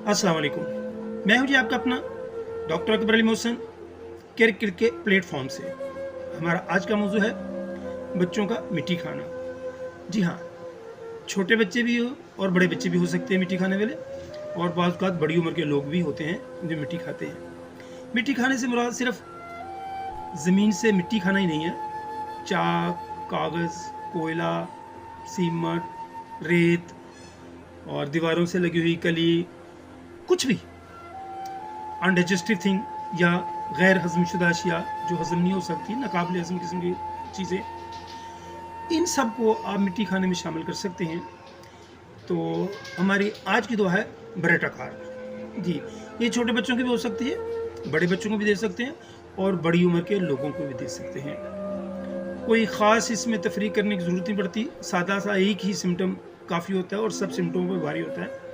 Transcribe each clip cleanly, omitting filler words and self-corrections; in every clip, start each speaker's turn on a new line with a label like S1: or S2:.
S1: अस्सलाम वालेकुम। मैं हूं जी आपका अपना doctor Akbar Ali Mohsin care kit के प्लेटफॉर्म से। हमारा आज का मौजू है बच्चों का मिट्टी खाना। जी हाँ, छोटे बच्चे भी हो और बड़े बच्चे भी हो सकते हैं मिट्टी खाने वाले, और बाज़ औक़ात बड़ी उम्र के लोग भी होते हैं जो मिट्टी खाते हैं। मिट्टी खाने से मुराद सिर्फ ज़मीन से मिट्टी खाना ही नहीं है। चाक, कागज़, कोयला, सीमट, रेत और दीवारों से लगी हुई कली, कुछ भी अनडाइजेस्टिव थिंग या गैर हज़मशुदा अशिया जो हज़म नहीं हो सकती, नाकाबिल हज़म किस्म की चीज़ें, इन सब को आप मिट्टी खाने में शामिल कर सकते हैं। तो हमारी आज की दुआ है बरेटा कार। जी, ये छोटे बच्चों की भी हो सकती है, बड़े बच्चों को भी दे सकते हैं और बड़ी उम्र के लोगों को भी दे सकते हैं। कोई ख़ास इसमें तफरीक करने की ज़रूरत नहीं पड़ती। सादा सा एक ही सिम्टम काफ़ी होता है और सब सिम्टमों पर भारी होता है।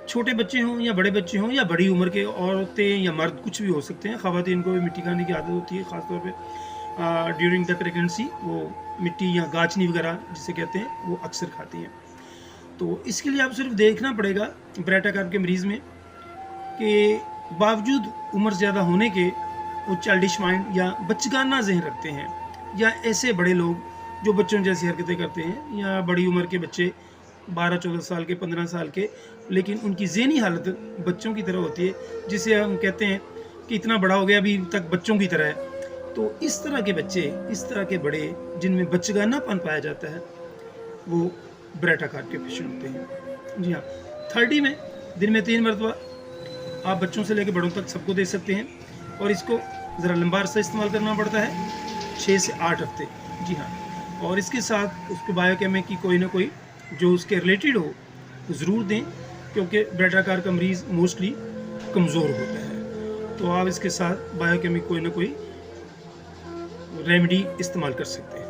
S1: छोटे बच्चे हों या बड़े बच्चे हों या बड़ी उम्र के औरतें या मर्द, कुछ भी हो सकते हैं। ख़वातीन को भी मिट्टी खाने की आदत होती है, ख़ास तौर पे ड्यूरिंग द प्रेगनेंसी। वो मिट्टी या गाचनी वगैरह जिसे कहते हैं वो अक्सर खाती हैं। तो इसके लिए आप सिर्फ देखना पड़ेगा बरेटा कार के मरीज़ में कि बावजूद उम्र ज़्यादा होने के वो चाइल्डिश माइंड या बचगाना ज़हन रखते हैं, या ऐसे बड़े लोग जो बच्चों जैसी हरकतें करते हैं, या बड़ी उम्र के बच्चे 12-14 साल के, 15 साल के, लेकिन उनकी ज़हनी हालत बच्चों की तरह होती है, जिसे हम कहते हैं कि इतना बड़ा हो गया अभी तक बच्चों की तरह है। तो इस तरह के बच्चे, इस तरह के बड़े जिनमें बचगानापन पाया जाता है, वो बरेटा कार के पेशेंट होते हैं। जी हाँ, 30 में दिन में 3 मरतबा आप बच्चों से लेकर बड़ों तक सबको दे सकते हैं, और इसको ज़रा लंबा अरसा इस्तेमाल करना पड़ता है, 6 से 8 हफ्ते। जी हाँ, और इसके साथ उसको बायोकेमिक की कोई ना कोई जो उसके रिलेटेड हो ज़रूर दें, क्योंकि बरेटा कार का मरीज़ मोस्टली कमज़ोर होता है। तो आप इसके साथ बायोकेमिक कोई ना कोई रेमेडी इस्तेमाल कर सकते हैं।